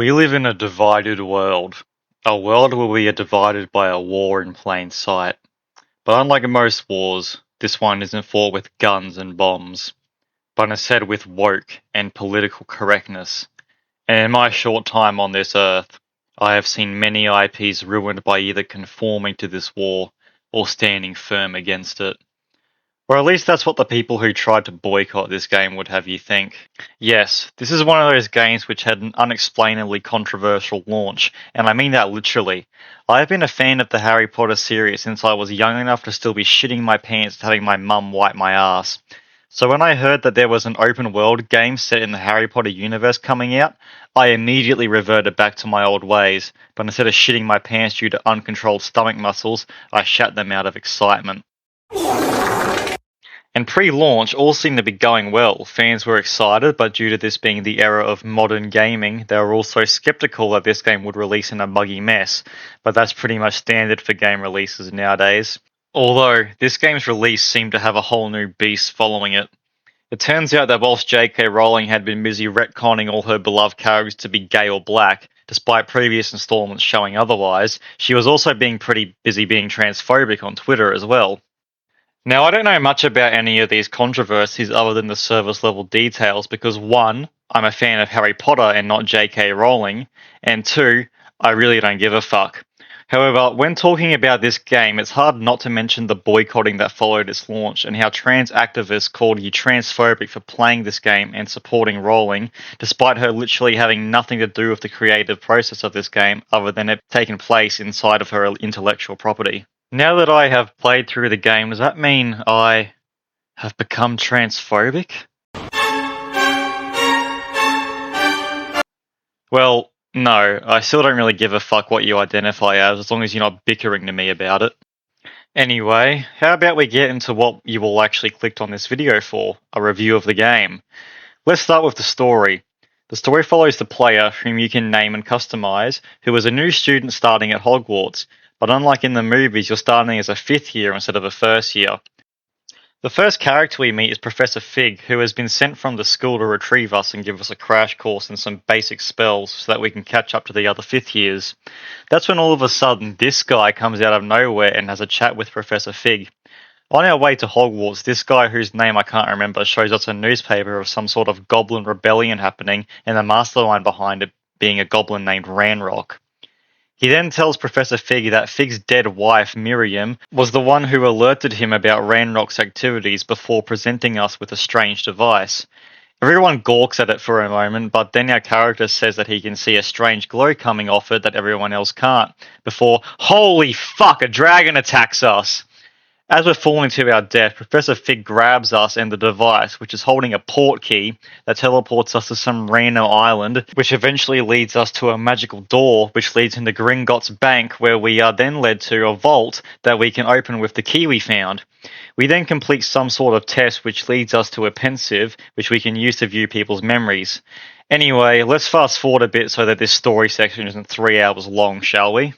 We live in a divided world. A world where we are divided by a war in plain sight. But unlike most wars, this one isn't fought with guns and bombs, but instead with woke and political correctness. And in my short time on this earth, I have seen many IPs ruined by either conforming to this war or standing firm against it. Or at least that's what the people who tried to boycott this game would have you think. Yes, this is one of those games which had an unexplainably controversial launch, and I mean that literally. I have been a fan of the Harry Potter series since I was young enough to still be shitting my pants having my mum wipe my ass. So when I heard that there was an open world game set in the Harry Potter universe coming out, I immediately reverted back to my old ways, but instead of shitting my pants due to uncontrolled stomach muscles, I shat them out of excitement. And pre-launch, all seemed to be going well. Fans were excited, but due to this being the era of modern gaming, they were also skeptical that this game would release in a buggy mess, but that's pretty much standard for game releases nowadays. Although, this game's release seemed to have a whole new beast following it. It turns out that whilst J.K. Rowling had been busy retconning all her beloved characters to be gay or black, despite previous installments showing otherwise, she was also being pretty busy being transphobic on Twitter as well. Now, I don't know much about any of these controversies other than the service level details because 1, I'm a fan of Harry Potter and not J.K. Rowling, and 2, I really don't give a fuck. However, when talking about this game, it's hard not to mention the boycotting that followed its launch and how trans activists called you transphobic for playing this game and supporting Rowling, despite her literally having nothing to do with the creative process of this game other than it taking place inside of her intellectual property. Now that I have played through the game, does that mean I have become transphobic? Well, no, I still don't really give a fuck what you identify as long as you're not bickering to me about it. Anyway, how about we get into what you all actually clicked on this video for, a review of the game. Let's start with the story. The story follows the player, whom you can name and customize, who is a new student starting at Hogwarts. But unlike in the movies, you're starting as a 5th year instead of a 1st year. The first character we meet is Professor Fig, who has been sent from the school to retrieve us and give us a crash course in some basic spells so that we can catch up to the other 5th years. That's when all of a sudden this guy comes out of nowhere and has a chat with Professor Fig. On our way to Hogwarts, this guy whose name I can't remember shows us a newspaper of some sort of goblin rebellion happening and the mastermind behind it being a goblin named Ranrock. He then tells Professor Fig that Fig's dead wife, Miriam, was the one who alerted him about Ranrock's activities before presenting us with a strange device. Everyone gawks at it for a moment, but then our character says that he can see a strange glow coming off it that everyone else can't, before, holy fuck, a dragon attacks us! As we're falling to our death, Professor Fig grabs us and the device, which is holding a port key that teleports us to some random island, which eventually leads us to a magical door, which leads into Gringotts Bank, where we are then led to a vault that we can open with the key we found. We then complete some sort of test, which leads us to a pensieve, which we can use to view people's memories. Anyway, let's fast forward a bit so that this story section isn't 3 hours long, shall we?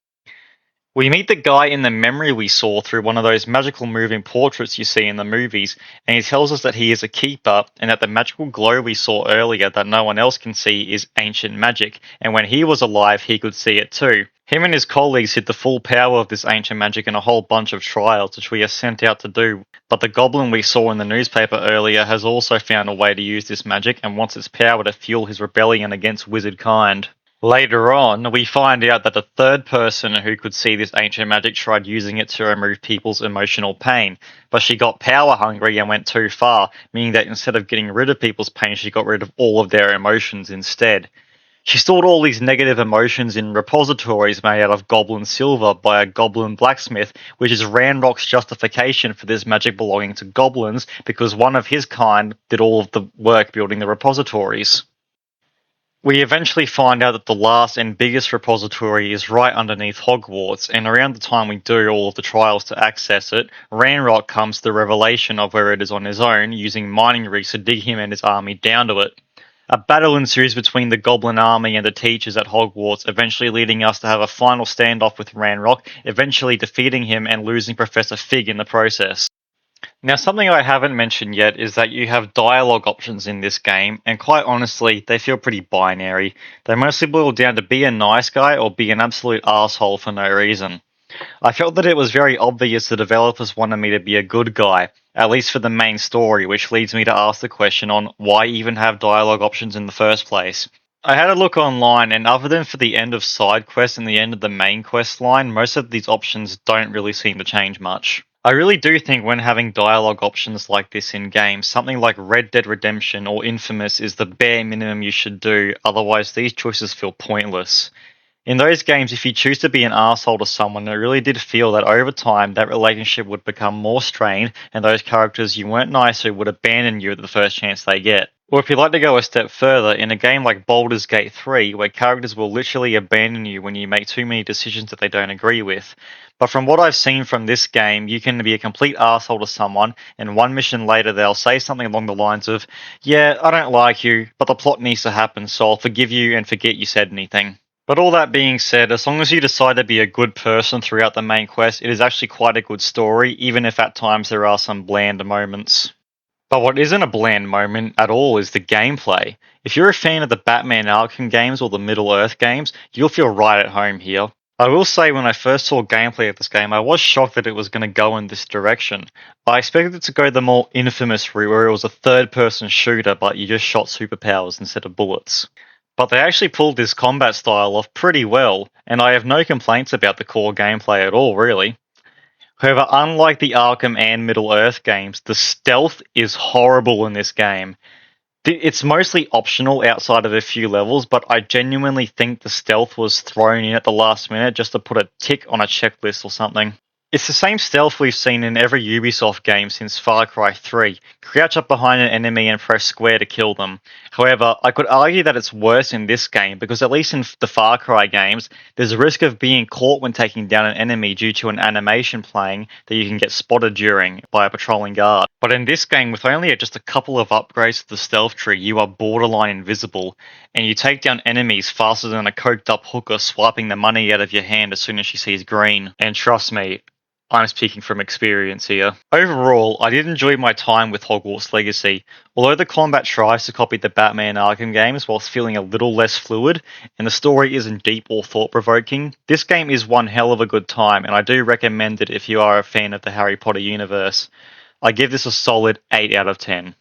We meet the guy in the memory we saw through one of those magical moving portraits you see in the movies, and he tells us that he is a keeper and that the magical glow we saw earlier that no one else can see is ancient magic, and when he was alive he could see it too. Him and his colleagues hid the full power of this ancient magic in a whole bunch of trials which we are sent out to do, but the goblin we saw in the newspaper earlier has also found a way to use this magic and wants its power to fuel his rebellion against wizard kind. Later on, we find out that a third person who could see this ancient magic tried using it to remove people's emotional pain, but she got power hungry and went too far, meaning that instead of getting rid of people's pain, she got rid of all of their emotions instead. She stored all these negative emotions in repositories made out of goblin silver by a goblin blacksmith, which is Ranrock's justification for this magic belonging to goblins, because one of his kind did all of the work building the repositories. We eventually find out that the last and biggest repository is right underneath Hogwarts, and around the time we do all of the trials to access it, Ranrock comes to the revelation of where it is on his own, using mining rigs to dig him and his army down to it. A battle ensues between the Goblin army and the teachers at Hogwarts, eventually leading us to have a final standoff with Ranrock, eventually defeating him and losing Professor Fig in the process. Now, something I haven't mentioned yet is that you have dialogue options in this game, and quite honestly, they feel pretty binary. They mostly boil down to be a nice guy or be an absolute asshole for no reason. I felt that it was very obvious the developers wanted me to be a good guy, at least for the main story, which leads me to ask the question on why even have dialogue options in the first place. I had a look online, and other than for the end of side quests and the end of the main quest line, most of these options don't really seem to change much. I really do think when having dialogue options like this in games, something like Red Dead Redemption or Infamous is the bare minimum you should do, otherwise these choices feel pointless. In those games, if you choose to be an asshole to someone, it really did feel that over time that relationship would become more strained and those characters you weren't nice to would abandon you at the first chance they get. Or if you'd like to go a step further, in a game like Baldur's Gate 3, where characters will literally abandon you when you make too many decisions that they don't agree with. But from what I've seen from this game, you can be a complete asshole to someone, and one mission later they'll say something along the lines of, "Yeah, I don't like you, but the plot needs to happen, so I'll forgive you and forget you said anything." But all that being said, as long as you decide to be a good person throughout the main quest, it is actually quite a good story, even if at times there are some bland moments. But what isn't a bland moment at all is the gameplay. If you're a fan of the Batman Arkham games or the Middle-earth games, you'll feel right at home here. I will say when I first saw gameplay of this game, I was shocked that it was going to go in this direction. I expected it to go the more infamous route where it was a third-person shooter but you just shot superpowers instead of bullets. But they actually pulled this combat style off pretty well, and I have no complaints about the core gameplay at all, really. However, unlike the Arkham and Middle-earth games, the stealth is horrible in this game. It's mostly optional outside of a few levels, but I genuinely think the stealth was thrown in at the last minute just to put a tick on a checklist or something. It's the same stealth we've seen in every Ubisoft game since Far Cry 3. Crouch up behind an enemy and press square to kill them. However, I could argue that it's worse in this game because at least in the Far Cry games, there's a risk of being caught when taking down an enemy due to an animation playing that you can get spotted during by a patrolling guard. But in this game, with only just a couple of upgrades to the stealth tree, you are borderline invisible, and you take down enemies faster than a coked up hooker swiping the money out of your hand as soon as she sees green. And trust me, I'm speaking from experience here. Overall, I did enjoy my time with Hogwarts Legacy. Although the combat tries to copy the Batman Arkham games whilst feeling a little less fluid, and the story isn't deep or thought-provoking, this game is one hell of a good time, and I do recommend it if you are a fan of the Harry Potter universe. I give this a solid 8 out of 10.